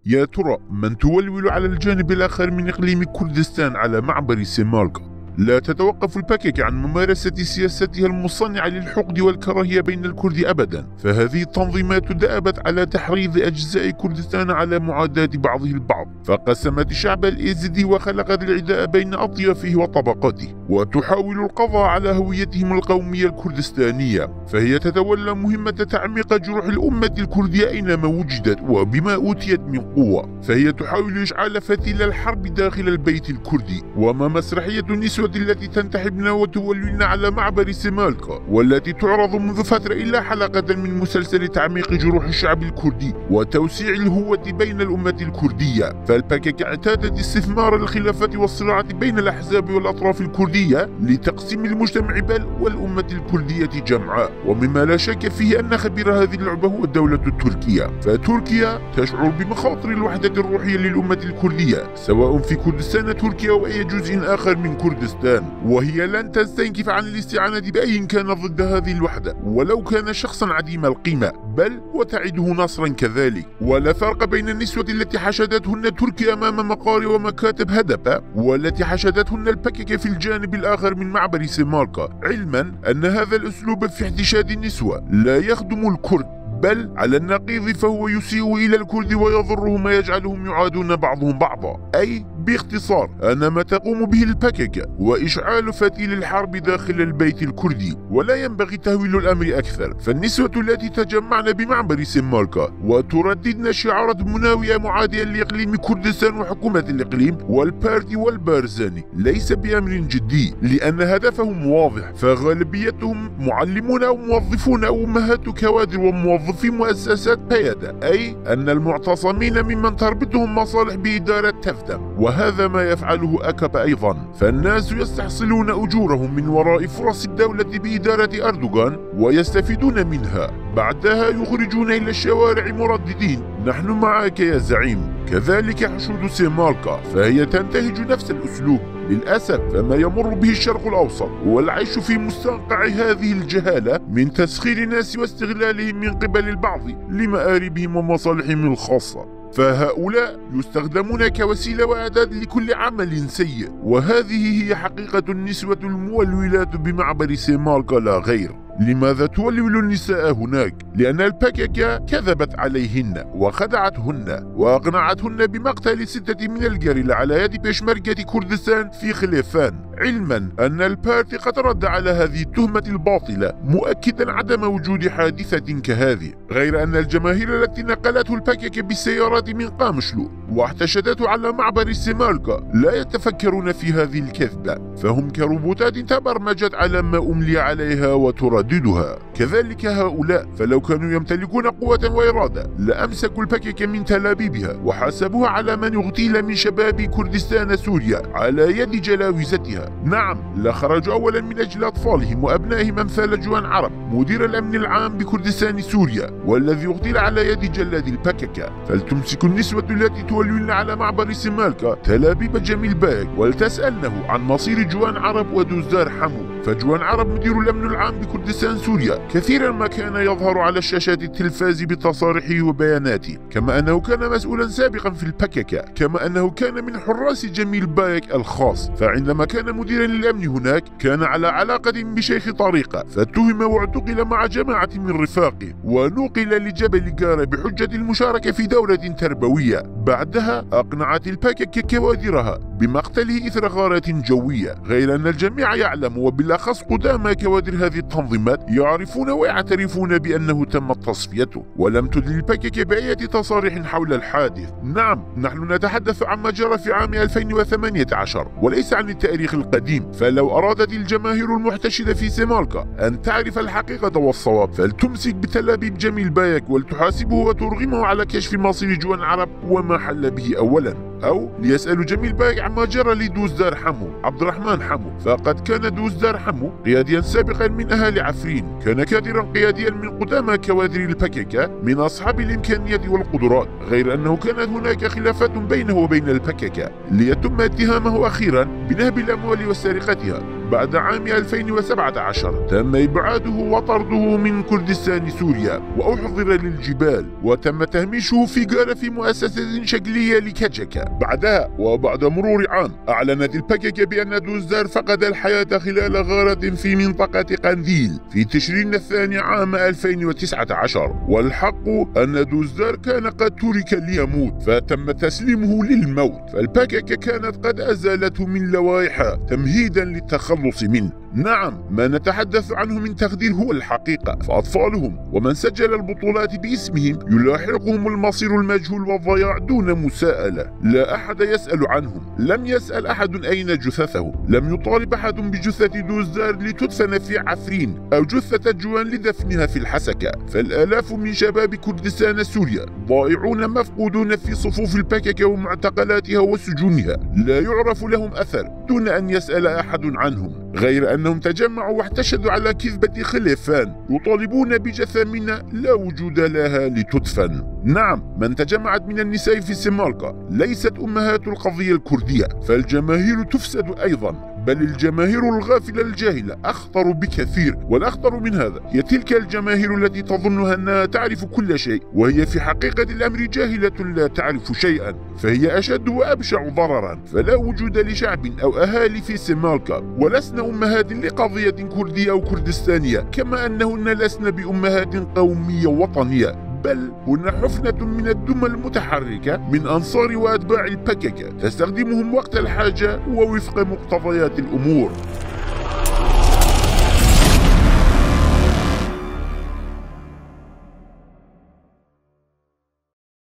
يا ترى من تولول على الجانب الآخر من إقليم كردستان على معبر سيمالكا؟ لا تتوقف الباكك عن ممارسة سياستها المصنعة للحقد والكراهية بين الكرد أبدا، فهذه التنظيمات دأبت على تحريض أجزاء كردستان على معاداة بعضه البعض، فقسمت الشعب الإيزيدي وخلقت العداء بين أطيافه وطبقاته، وتحاول القضاء على هويتهم القومية الكردستانية، فهي تتولى مهمة تعميق جروح الأمة الكردية أينما وجدت وبما أوتيت من قوة، فهي تحاول إشعال فتيل الحرب داخل البيت الكردي. وما مسرحية النسوة التي تنتحبن وتولين على معبر سيمالكا، والتي تعرض منذ فترة إلا حلقة من مسلسل تعميق جروح الشعب الكردي وتوسيع الهوة بين الأمة الكردية، فالباكك اعتادت استثمار الخلافات والصراعات بين الأحزاب والأطراف الكردية لتقسيم المجتمع بل والأمة الكردية جمعاء، ومما لا شك فيه أن خبير هذه اللعبة هو الدولة التركية، فتركيا تشعر بمخاطر الوحدة الروحية للأمة الكردية سواء في كردستان تركيا أو أي جزء آخر من كردستان، وهي لن تستنكف عن الاستعانة بأي كان ضد هذه الوحدة ولو كان شخصا عديم القيمة، بل وتعده نصرا كذلك. ولا فرق بين النسوة التي حشدتهن تركيا أمام مقار ومكاتب هدفة والتي حشدتهن الباكك في الجانب الآخر من معبر سيمالكا، علما أن هذا الأسلوب في احتشاد النسوة لا يخدم الكرد، بل على النقيض فهو يسيء إلى الكرد ويضرهم ويجعلهم يعادون بعضهم بعضا. أي باختصار أن ما تقوم به الباكك وإشعال فتيل الحرب داخل البيت الكردي، ولا ينبغي تهويل الأمر أكثر، فالنسوة التي تجمعن بمعبر سيمالكا وترددن شعارات مناوية معادية لإقليم كردستان وحكومة الإقليم والبارتي والبارزاني ليس بأمر جدي، لأن هدفهم واضح، فغالبيتهم معلمون أو موظفون أو أمهات كوادر وموظفي مؤسسات قيادة، أي أن المعتصمين ممن تربطهم مصالح بإدارة تفدم، وهذا ما يفعله أكب أيضا، فالناس يستحصلون أجورهم من وراء فرص الدولة بإدارة أردوغان ويستفيدون منها، بعدها يخرجون إلى الشوارع مرددين نحن معك يا زعيم. كذلك حشود سيمالكا، فهي تنتهج نفس الأسلوب للأسف، فما يمر به الشرق الأوسط والعيش في مستنقع هذه الجهالة من تسخير الناس واستغلالهم من قبل البعض لمآربهم ومصالحهم الخاصة، فهؤلاء يستخدمون كوسيلة وأداة لكل عمل سيء، وهذه هي حقيقة النسوة المولولات بمعبر سيمالكا لا غير. لماذا تولول النساء هناك؟ لأن الباكك كذبت عليهن وخدعتهن وأقنعتهن بمقتل 6 من الجريلة على يد بيشمركة كردستان في خليفان، علما أن البارتي قد رد على هذه التهمة الباطلة مؤكدا عدم وجود حادثة كهذه، غير أن الجماهير التي نقلته الباكك بالسيارات من قامشلو واحتشدته على معبر سيمالكا لا يتفكرون في هذه الكذبة، فهم كروبوتات تبرمجت على ما أملي عليها وترددها. كذلك هؤلاء، فلو كانوا يمتلكون قوة وإرادة لأمسكوا الباكك من تلابيبها وحاسبوها على من اغتيل من شباب كردستان سوريا على يد جلاوزتها. نعم، لخرجوا أولا من أجل أطفالهم وأبنائهم أمثال جوان عرب مدير الأمن العام بكردستان سوريا والذي اغتيل على يد جلاد الباكك، فلتمسك النسوة التي تولين على معبر سيمالكا تلابيب جميل باك ولتسألنه عن مصير جوان عرب ودوزدار حمو، فجوان عرب مدير الأمن العام بكردستان سوريا كثيرا ما كان يظهر على شاشات التلفاز بتصاريحه وبياناته، كما أنه كان مسؤولا سابقا في الباكك، كما أنه كان من حراس جميل باك الخاص، فعندما كان مديرا للأمن هناك كان على علاقة بشيخ طريقة، فاتهم واعتقل مع جماعة من رفاقه ونقل لجبل قارة بحجة المشاركة في دورة تربوية، بعدها أقنعت الباكك كوادرها بمقتله إثر غارات جوية، غير أن الجميع يعلم وبالأخص قدامى كوادر هذه التنظيمات يعرفون ويعترفون بأنه تمت تصفيته ولم تدل الباكك بأية تصاريح حول الحادث. نعم، نحن نتحدث عما جرى في عام 2018 وليس عن التاريخ القديم، فلو أرادت الجماهير المحتشدة في سيمالكا أن تعرف الحقيقة والصواب فلتمسك بتلابيب جميل باك ولتحاسبه وترغمه على كشف مصير جوان عرب وما حل به أولا، أو ليسألوا جميل باك عما جرى لدوزدار حمو عبد الرحمن حمو، فقد كان دوزدار حمو قياديا سابقا من أهالي عفرين، كان كادرا قياديا من قدامى كوادر الباكك من أصحاب الإمكانيات والقدرات، غير أنه كانت هناك خلافات بينه وبين الباكك ليتم اتهامه أخيرا بنهب الأموال وسرقتها بعد عام 2017 تم إبعاده وطرده من كردستان سوريا وأحضر للجبال، وتم تهميشه في في مؤسسة شكلية لكجكة. بعدها وبعد مرور عام أعلنت البككة بأن دوزدار فقد الحياة خلال غارة في منطقة قنديل في تشرين الثاني عام 2019، والحق أن دوزدار كان قد ترك ليموت فتم تسليمه للموت، فالبككة كانت قد أزالته من لوائحها تمهيدا للتخلص منه. نعم، ما نتحدث عنه من تخدير هو الحقيقة، فأطفالهم ومن سجل البطولات باسمهم يلاحقهم المصير المجهول والضياع دون مساءلة. لا أحد يسأل عنهم، لم يسأل أحد أين جثثه، لم يطالب أحد بجثة دوزدار لتدفن في عفرين أو جثة جوان لدفنها في الحسكة. فالآلاف من شباب كردستان سوريا ضائعون مفقودون في صفوف البككة ومعتقلاتها وسجونها، لا يعرف لهم أثر دون أن يسأل أحد عنهم، غير أنهم تجمعوا واحتشدوا على كذبة خلفان يطالبون بجثامين لا وجود لها لتدفن. نعم، من تجمعت من النساء في سمالقة ليست أمهات القضية الكردية، فالجماهير تفسد أيضا، بل الجماهير الغافلة الجاهلة أخطر بكثير. والأخطر من هذا هي تلك الجماهير التي تظنها أنها تعرف كل شيء، وهي في حقيقة الأمر جاهلة لا تعرف شيئا، فهي أشد وأبشع ضررا. فلا وجود لشعب أو أهالي في سمالقة، ولسنا أمهات لقضية كردية أو كردستانية، كما أنهن لسن بأمهات قومية وطنية، بل هن حفنة من الدمى المتحركة من أنصار وأتباع البككة تستخدمهم وقت الحاجة ووفق مقتضيات الأمور.